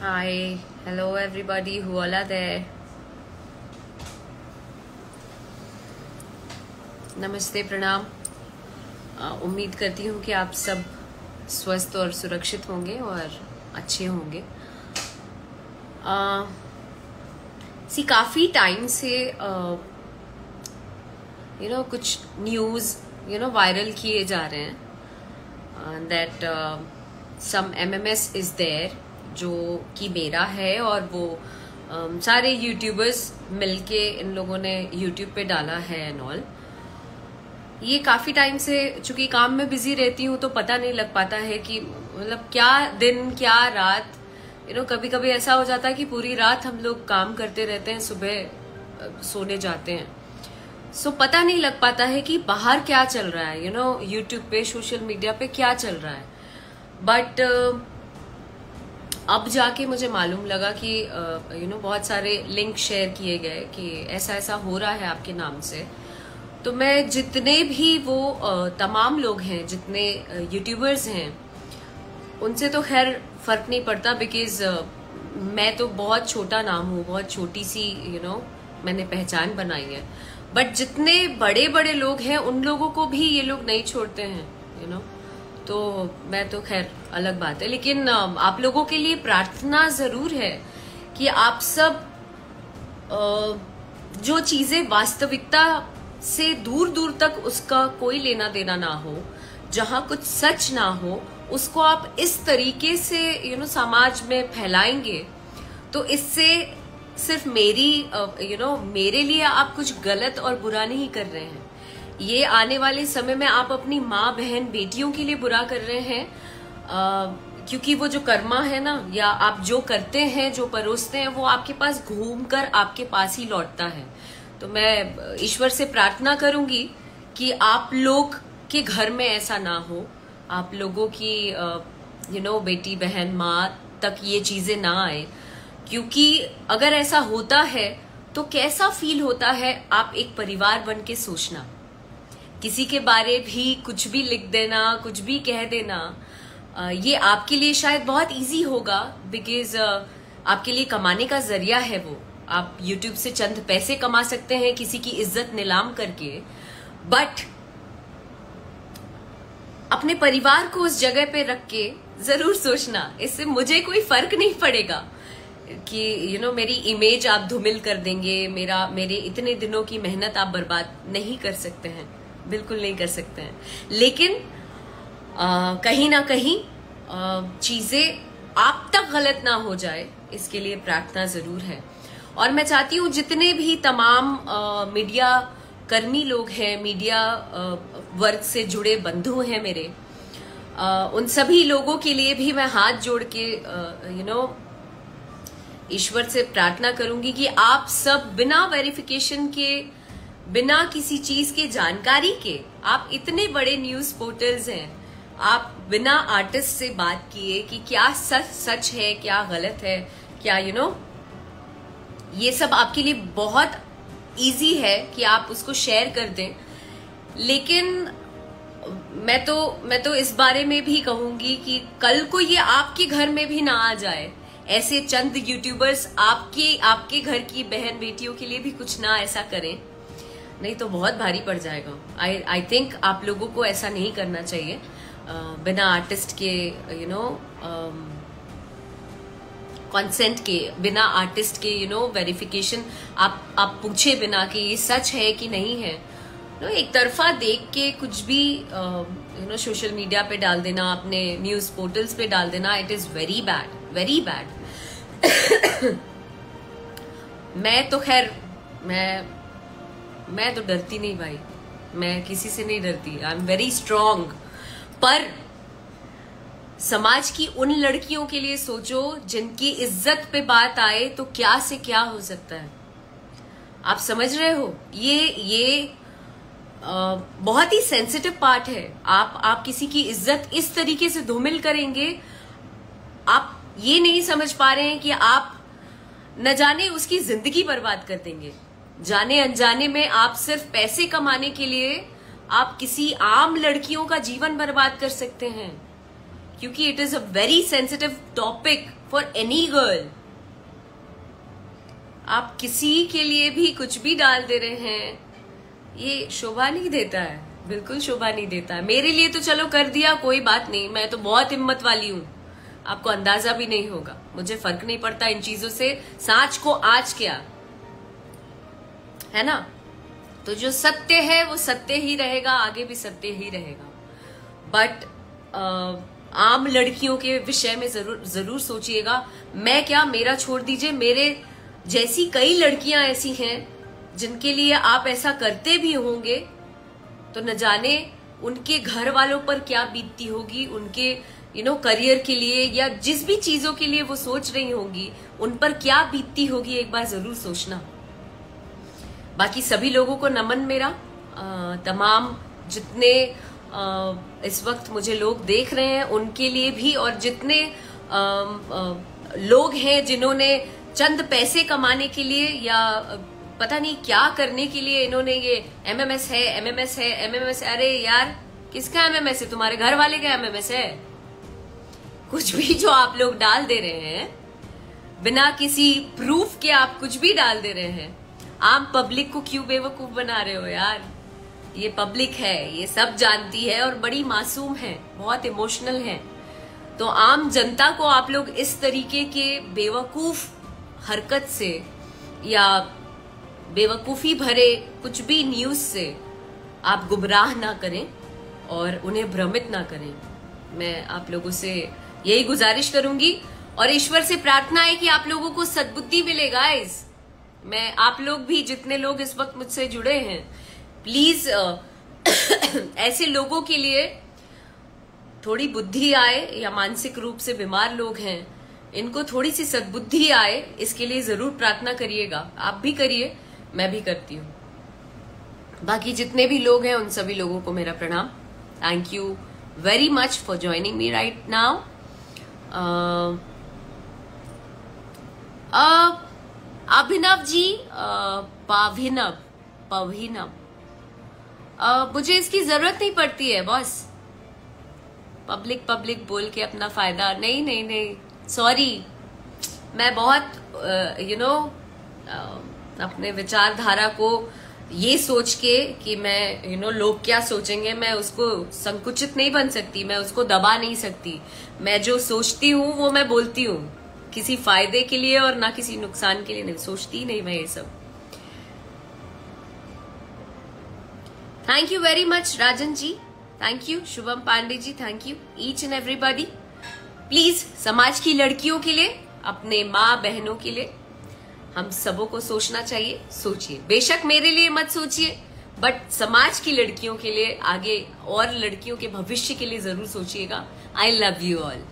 Hi, hello everybody who all are there. नमस्ते, प्रणाम। उम्मीद करती हूँ कि आप सब स्वस्थ और सुरक्षित होंगे और अच्छे होंगे। काफ़ी टाइम से कुछ न्यूज़ वायरल किए जा रहे हैं that some MMS is there, जो कि मेरा है, और वो सारे यूट्यूबर्स मिलके इन लोगों ने यूट्यूब पे डाला है एंड ऑल। ये काफी टाइम से, चूंकि काम में बिजी रहती हूँ तो पता नहीं लग पाता है कि मतलब क्या दिन क्या रात। कभी कभी ऐसा हो जाता है कि पूरी रात हम लोग काम करते रहते हैं, सुबह सोने जाते हैं। सो पता नहीं लग पाता है कि बाहर क्या चल रहा है, यूट्यूब पे, सोशल मीडिया पे क्या चल रहा है। बट अब जाके मुझे मालूम लगा कि बहुत सारे लिंक शेयर किए गए कि ऐसा ऐसा हो रहा है आपके नाम से। तो मैं जितने भी वो तमाम लोग हैं, जितने यूट्यूबर्स हैं, उनसे तो खैर फर्क नहीं पड़ता, बिकॉज मैं तो बहुत छोटा नाम हूँ, बहुत छोटी सी मैंने पहचान बनाई है। बट जितने बड़े बड़े लोग हैं उन लोगों को भी ये लोग नहीं छोड़ते हैं, तो मैं तो खैर अलग बात है। लेकिन आप लोगों के लिए प्रार्थना जरूर है कि आप सब जो चीजें वास्तविकता से दूर दूर तक उसका कोई लेना देना ना हो, जहां कुछ सच ना हो, उसको आप इस तरीके से समाज में फैलाएंगे तो इससे सिर्फ मेरे लिए आप कुछ गलत और बुरा नहीं कर रहे हैं। ये आने वाले समय में आप अपनी माँ बहन बेटियों के लिए बुरा कर रहे हैं, क्योंकि वो जो कर्मा है ना, या आप जो करते हैं, जो परोसते हैं, वो आपके पास घूमकर आपके पास ही लौटता है। तो मैं ईश्वर से प्रार्थना करूंगी कि आप लोग के घर में ऐसा ना हो, आप लोगों की बेटी बहन माँ तक ये चीजें ना आए। क्योंकि अगर ऐसा होता है तो कैसा फील होता है, आप एक परिवार बन के सोचना। किसी के बारे भी कुछ भी लिख देना, कुछ भी कह देना, ये आपके लिए शायद बहुत इजी होगा, बिकॉज आपके लिए कमाने का जरिया है वो। आप यूट्यूब से चंद पैसे कमा सकते हैं किसी की इज्जत नीलाम करके। बट अपने परिवार को उस जगह पे रख के जरूर सोचना। इससे मुझे कोई फर्क नहीं पड़ेगा कि मेरी इमेज आप धूमिल कर देंगे, मेरे इतने दिनों की मेहनत आप बर्बाद नहीं कर सकते हैं, बिल्कुल नहीं कर सकते हैं। लेकिन कहीं ना कहीं चीजें आप तक गलत ना हो जाए, इसके लिए प्रार्थना जरूर है। और मैं चाहती हूँ जितने भी तमाम मीडिया कर्मी लोग हैं, मीडिया वर्ग से जुड़े बंधु हैं मेरे, उन सभी लोगों के लिए भी मैं हाथ जोड़ के ईश्वर से प्रार्थना करूंगी कि आप सब बिना वेरिफिकेशन के, बिना किसी चीज के जानकारी के, आप इतने बड़े न्यूज पोर्टल्स हैं, आप बिना आर्टिस्ट से बात किए कि क्या सच है, क्या गलत है, क्या ये सब आपके लिए बहुत इजी है कि आप उसको शेयर कर दें। लेकिन मैं तो इस बारे में भी कहूंगी कि कल को ये आपके घर में भी ना आ जाए। ऐसे चंद यूट्यूबर्स आपके घर की बहन बेटियों के लिए भी कुछ ना ऐसा करें, नहीं तो बहुत भारी पड़ जाएगा। आई थिंक आप लोगों को ऐसा नहीं करना चाहिए। बिना आर्टिस्ट के कंसेंट के, बिना आर्टिस्ट के वेरिफिकेशन आप पूछे बिना कि ये सच है कि नहीं है, एक तरफा देख के कुछ भी सोशल मीडिया पे डाल देना, अपने न्यूज पोर्टल्स पे डाल देना, it is very bad, very bad. मैं तो खैर मैं तो डरती नहीं भाई, मैं किसी से नहीं डरती, आई एम वेरी स्ट्रांग। पर समाज की उन लड़कियों के लिए सोचो जिनकी इज्जत पे बात आए तो क्या से क्या हो सकता है। आप समझ रहे हो, ये बहुत ही सेंसिटिव पार्ट है। आप किसी की इज्जत इस तरीके से धूमिल करेंगे, आप ये नहीं समझ पा रहे हैं कि आप न जाने उसकी जिंदगी बर्बाद कर देंगे। जाने अनजाने में आप सिर्फ पैसे कमाने के लिए आप किसी आम लड़कियों का जीवन बर्बाद कर सकते हैं, क्योंकि it is a very sensitive topic for any girl. आप किसी के लिए भी कुछ भी डाल दे रहे हैं, ये शोभा नहीं देता है, बिल्कुल शोभा नहीं देता है। मेरे लिए तो चलो कर दिया, कोई बात नहीं, मैं तो बहुत हिम्मत वाली हूं, आपको अंदाजा भी नहीं होगा। मुझे फर्क नहीं पड़ता इन चीजों से, सांच को आज क्या है ना। तो जो सत्य है वो सत्य ही रहेगा, आगे भी सत्य ही रहेगा। बट आम लड़कियों के विषय में जरूर सोचिएगा। मैं क्या, मेरा छोड़ दीजिए, मेरे जैसी कई लड़कियां ऐसी हैं जिनके लिए आप ऐसा करते भी होंगे तो न जाने उनके घर वालों पर क्या बीतती होगी, उनके करियर के लिए या जिस भी चीजों के लिए वो सोच रही होंगी उन पर क्या बीतती होगी, एक बार जरूर सोचना। बाकी सभी लोगों को नमन मेरा, तमाम जितने इस वक्त मुझे लोग देख रहे हैं उनके लिए भी, और जितने लोग हैं जिन्होंने चंद पैसे कमाने के लिए या पता नहीं क्या करने के लिए इन्होंने ये एमएमएस है, एमएमएस है, एमएमएस, अरे यार किसका एमएमएस है? तुम्हारे घर वाले का एमएमएस है? कुछ भी जो आप लोग डाल दे रहे हैं बिना किसी प्रूफ के, आप कुछ भी डाल दे रहे हैं। आम पब्लिक को क्यों बेवकूफ बना रहे हो यार? ये पब्लिक है, ये सब जानती है और बड़ी मासूम है, बहुत इमोशनल है। तो आम जनता को आप लोग इस तरीके के बेवकूफ हरकत से या बेवकूफी भरे कुछ भी न्यूज से आप गुमराह ना करें और उन्हें भ्रमित ना करें। मैं आप लोगों से यही गुजारिश करूंगी और ईश्वर से प्रार्थना है कि आप लोगों को सद्बुद्धि मिले गाइस। मैं आप लोग भी, जितने लोग इस वक्त मुझसे जुड़े हैं, प्लीज ऐसे लोगों के लिए थोड़ी बुद्धि आए, या मानसिक रूप से बीमार लोग हैं इनको थोड़ी सी सद्बुद्धि आए, इसके लिए जरूर प्रार्थना करिएगा। आप भी करिए, मैं भी करती हूँ। बाकी जितने भी लोग हैं उन सभी लोगों को मेरा प्रणाम। Thank you very much for joining me right now. Abhinav ji, पविनव, मुझे इसकी जरूरत नहीं पड़ती है बॉस। पब्लिक बोल के अपना फायदा नहीं, सॉरी। मैं बहुत अपने विचारधारा को ये सोच के कि मैं लोग क्या सोचेंगे, मैं उसको संकुचित नहीं बन सकती, मैं उसको दबा नहीं सकती। मैं जो सोचती हूँ वो मैं बोलती हूँ, किसी फायदे के लिए और ना किसी नुकसान के लिए नहीं सोचती, नहीं मैं ये सब। Thank you very much Rajan ji, thank you Shubham Pandey ji, thank you each and everybody. Please समाज की लड़कियों के लिए, अपने माँ बहनों के लिए हम सबों को सोचना चाहिए। सोचिए, बेशक मेरे लिए मत सोचिए, बट समाज की लड़कियों के लिए, आगे और लड़कियों के भविष्य के लिए जरूर सोचिएगा। I love you all.